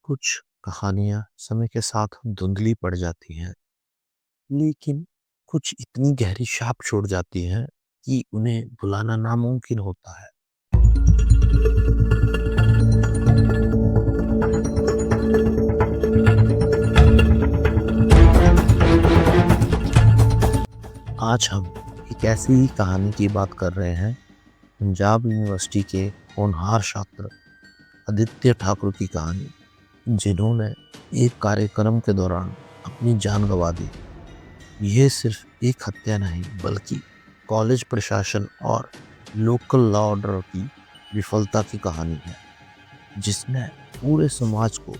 कुछ कहानियाँ समय के साथ धुंधली पड़ जाती हैं, लेकिन कुछ इतनी गहरी छाप छोड़ जाती हैं कि उन्हें भुलाना नामुमकिन होता है। आज हम एक ऐसी ही कहानी की बात कर रहे हैं, पंजाब यूनिवर्सिटी के होनहार छात्र आदित्य ठाकुर की कहानी, जिन्होंने एक कार्यक्रम के दौरान अपनी जान गंवा दी। यह सिर्फ एक हत्या नहीं, बल्कि कॉलेज प्रशासन और लोकल लॉ ऑर्डर की विफलता की कहानी है, जिसने पूरे समाज को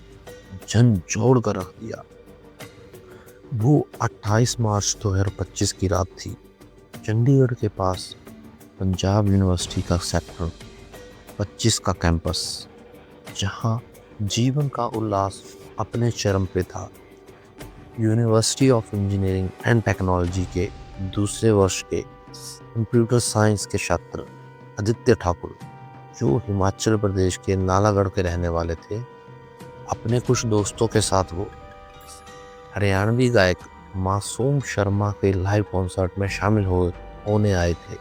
झंझोड़ कर रख दिया। वो 28 मार्च 2025 की रात थी। चंडीगढ़ के पास पंजाब यूनिवर्सिटी का सेक्टर 25 का कैंपस, जहां जीवन का उल्लास अपने चरम पे था। University of engineering and technology के दूसरे वर्ष के कंप्यूटर साइंस के छात्र आदित्य ठाकुर, जो हिमाचल प्रदेश के नालागढ़ के रहने वाले थे, अपने कुछ दोस्तों के साथ वो हरियाणवी गायक मासूम शर्मा के लाइव कॉन्सर्ट में शामिल होने आए थे।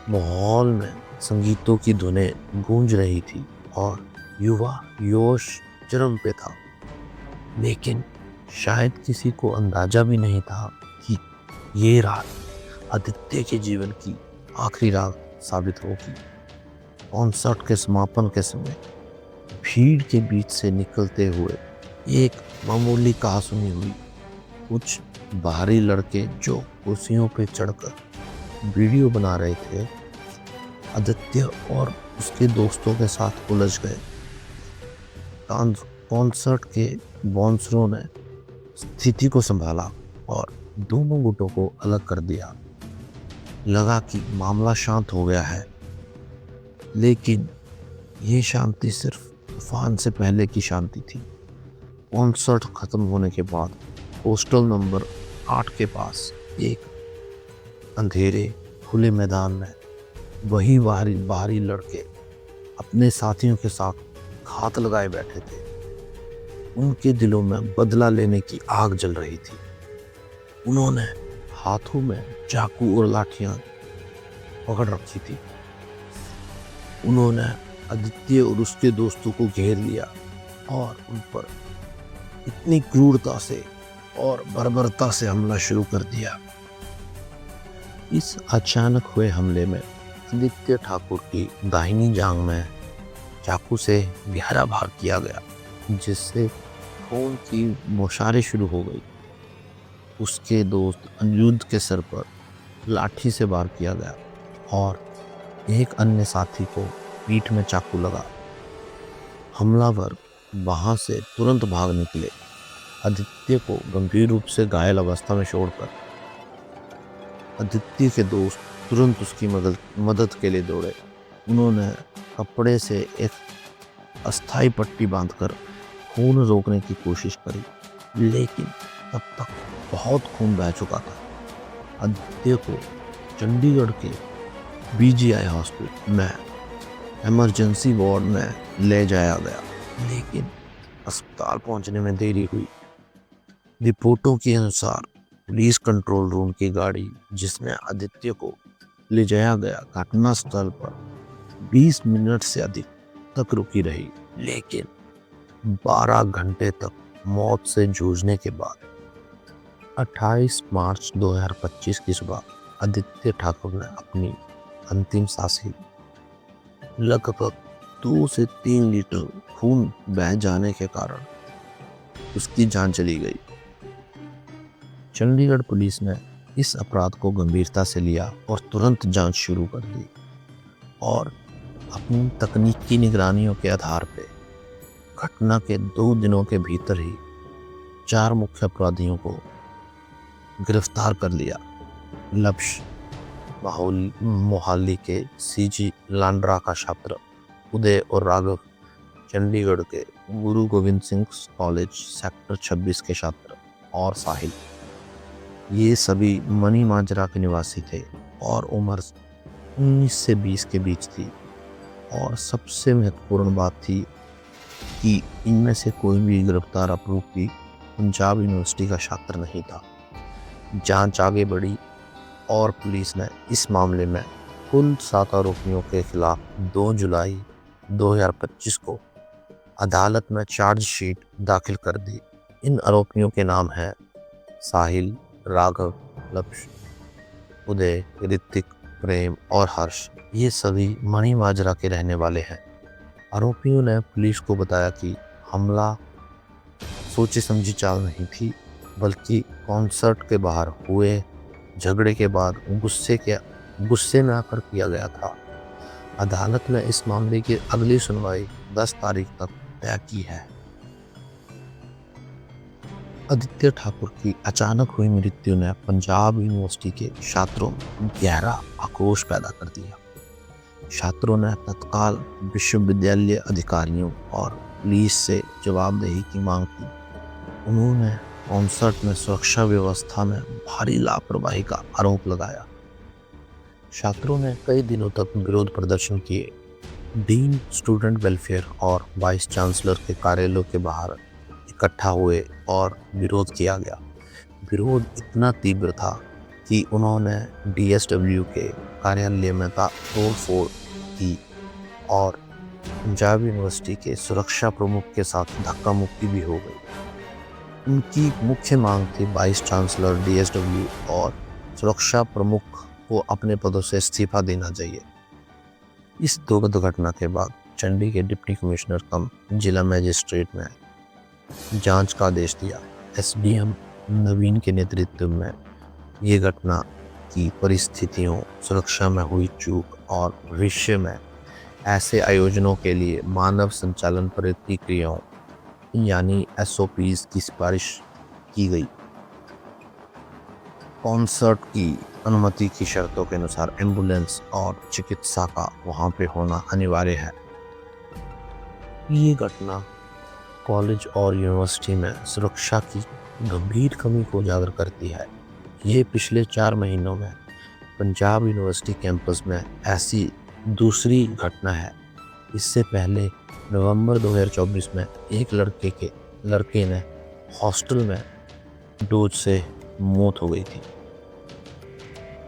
माहौल में संगीतों की धुनें गूंज रही थी और युवा जोश चरम पे था, लेकिन शायद किसी को अंदाजा भी नहीं था कि ये रात आदित्य के जीवन की आखिरी रात साबित होगी। कॉन्सर्ट के समापन के समय भीड़ के बीच से निकलते हुए एक मामूली कहासुनी हुई। कुछ बाहरी लड़के जो कुर्सियों पे चढ़कर वीडियो बना रहे थे, आदित्य और उसके दोस्तों के साथ उलझ गए। कॉन्सर्ट के बाउंसरों ने स्थिति को संभाला और दोनों गुटों को अलग कर दिया। लगा कि मामला शांत हो गया है, लेकिन ये शांति सिर्फ तूफान से पहले की शांति थी। कॉन्सर्ट खत्म होने के बाद हॉस्टल नंबर 8 के पास एक अंधेरे खुले मैदान में वही बाहरी लड़के अपने साथियों के साथ घात लगाए बैठे थे। उनके दिलों में बदला लेने की आग जल रही थी। उन्होंने हाथों में चाकू और लाठियां पकड़ रखी थी। उन्होंने आदित्य और उसके दोस्तों को घेर लिया और उन पर इतनी क्रूरता से और बर्बरता से हमला शुरू कर दिया। इस अचानक हुए हमले में आदित्य ठाकुर की दाहिनी जांघ में चाकू से गहरा वार किया गया, जिससे खून की बौछारें शुरू हो गई। उसके दोस्त अनिरुद्ध के सर पर लाठी से वार किया गया और एक अन्य साथी को पीठ में चाकू लगा। हमलावर वहां से तुरंत भाग निकले। आदित्य को गंभीर रूप से घायल अवस्था में छोड़कर आदित्य के दोस्त तुरंत उसकी मदद के लिए दौड़े। उन्होंने कपड़े से एक अस्थाई पट्टी बांधकर खून रोकने की कोशिश करी, लेकिन तब तक बहुत खून बह चुका था। आदित्य को चंडीगढ़ के बीजीआई हॉस्पिटल में इमरजेंसी वार्ड में ले जाया गया, लेकिन अस्पताल पहुंचने में देरी हुई। रिपोर्टों के अनुसार पुलिस कंट्रोल रूम की गाड़ी, जिसमें आदित्य को ले जाया गया, घटना स्थल पर 20 मिनट से अधिक तक रुकी रही, लेकिन 12 घंटे तक मौत से जूझने के बाद 28 मार्च 2025 की सुबह आदित्य ठाकुर ने अपनी अंतिम सांस ली। लगभग 2 से 3 लीटर खून बह जाने के कारण उसकी जान चली गई। चंडीगढ़ पुलिस ने इस अपराध को गंभीरता से लिया और तुरंत जांच शुरू कर दी और अपनी तकनीकी निगरानियों के आधार पर घटना के 2 दिनों के भीतर ही 4 मुख्य अपराधियों को गिरफ्तार कर लिया। लक्ष्य मोहाली के सीजी लांड्रा का छात्र उदय और राघव, चंडीगढ़ के गुरु गोविंद सिंह कॉलेज सेक्टर 26 के छात्र, और साहिल, ये सभी मनी माजरा के निवासी थे और उम्र 19 से 20 के बीच थी। और सबसे महत्वपूर्ण बात थी कि इनमें से कोई भी गिरफ्तार आरोपी पंजाब यूनिवर्सिटी का छात्र नहीं था। जांच आगे बढ़ी और पुलिस ने इस मामले में कुल 7 आरोपियों के खिलाफ 2 जुलाई 2025 को अदालत में चार्जशीट दाखिल कर दी। इन आरोपियों के नाम हैं साहिल, राघव, लक्ष्य, उदय, ऋतिक, प्रेम और हर्ष। ये सभी मणि माजरा के रहने वाले हैं। आरोपियों ने पुलिस को बताया कि हमला सोची समझी चाल नहीं थी, बल्कि कॉन्सर्ट के बाहर हुए झगड़े के बाद गुस्से में आकर किया गया था। अदालत ने इस मामले की अगली सुनवाई 10 तारीख तक तय की है। आदित्य ठाकुर की अचानक हुई मृत्यु ने पंजाब यूनिवर्सिटी के छात्रों में गहरा आक्रोश पैदा कर दिया। छात्रों ने तत्काल विश्वविद्यालय अधिकारियों और पुलिस से जवाबदेही की मांग की। उन्होंने कॉन्सर्ट में सुरक्षा व्यवस्था में भारी लापरवाही का आरोप लगाया। छात्रों ने कई दिनों तक विरोध प्रदर्शन किए। डीन, स्टूडेंट वेलफेयर और वाइस चांसलर के कार्यालयों के बाहर इकट्ठा हुए और विरोध किया गया। विरोध इतना तीव्र था कि उन्होंने DSW के कार्यालय में तोड़-फोड़ की और पंजाब यूनिवर्सिटी के सुरक्षा प्रमुख के साथ धक्का मुक्की भी हो गई। उनकी मुख्य मांग थी वाइस चांसलर, DSW और सुरक्षा प्रमुख को अपने पदों से इस्तीफा देना चाहिए। इस दुखद घटना के बाद चंडी के डिप्टी कमिश्नर कम जिला मजिस्ट्रेट ने जांच का आदेश दिया। SDM नवीन के नेतृत्व में ये घटना की परिस्थितियों, सुरक्षा में हुई चूक और भविष्य में ऐसे आयोजनों के लिए मानव संचालन प्रक्रियाओं यानी SOPs की सिफारिश की गई। कॉन्सर्ट की अनुमति की शर्तों के अनुसार एम्बुलेंस और चिकित्सा का वहां पे होना अनिवार्य है। ये घटना कॉलेज और यूनिवर्सिटी में सुरक्षा की गंभीर कमी को उजागर करती है। ये पिछले 4 महीनों में पंजाब यूनिवर्सिटी कैंपस में ऐसी दूसरी घटना है। इससे पहले नवंबर 2024 में एक लड़के ने हॉस्टल में डोज से मौत हो गई थी।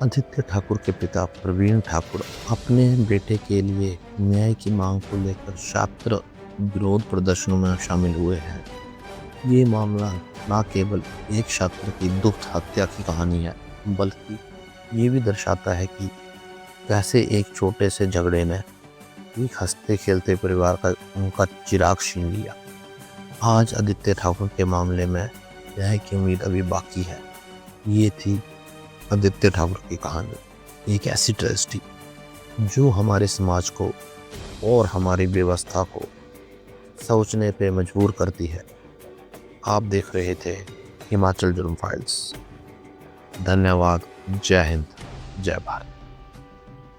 आदित्य ठाकुर के पिता प्रवीण ठाकुर अपने बेटे के लिए न्याय की मांग को लेकर छात्र विरोध प्रदर्शनों में शामिल हुए हैं। ये मामला न केवल एक छात्र की दुष्ट हत्या की कहानी है, बल्कि ये भी दर्शाता है कि कैसे एक छोटे से झगड़े ने एक हंसते खेलते परिवार का उनका चिराग छीन लिया। आज आदित्य ठाकुर के मामले में न्याय की उम्मीद अभी बाकी है। ये थी आदित्य ठाकुर की कहानी, एक ऐसी ट्रेजेडी जो हमारे समाज को और हमारी व्यवस्था को सोचने पे मजबूर करती है। आप देख रहे थे हिमाचल जुर्म फाइल्स। धन्यवाद। जय हिंद, जय भारत।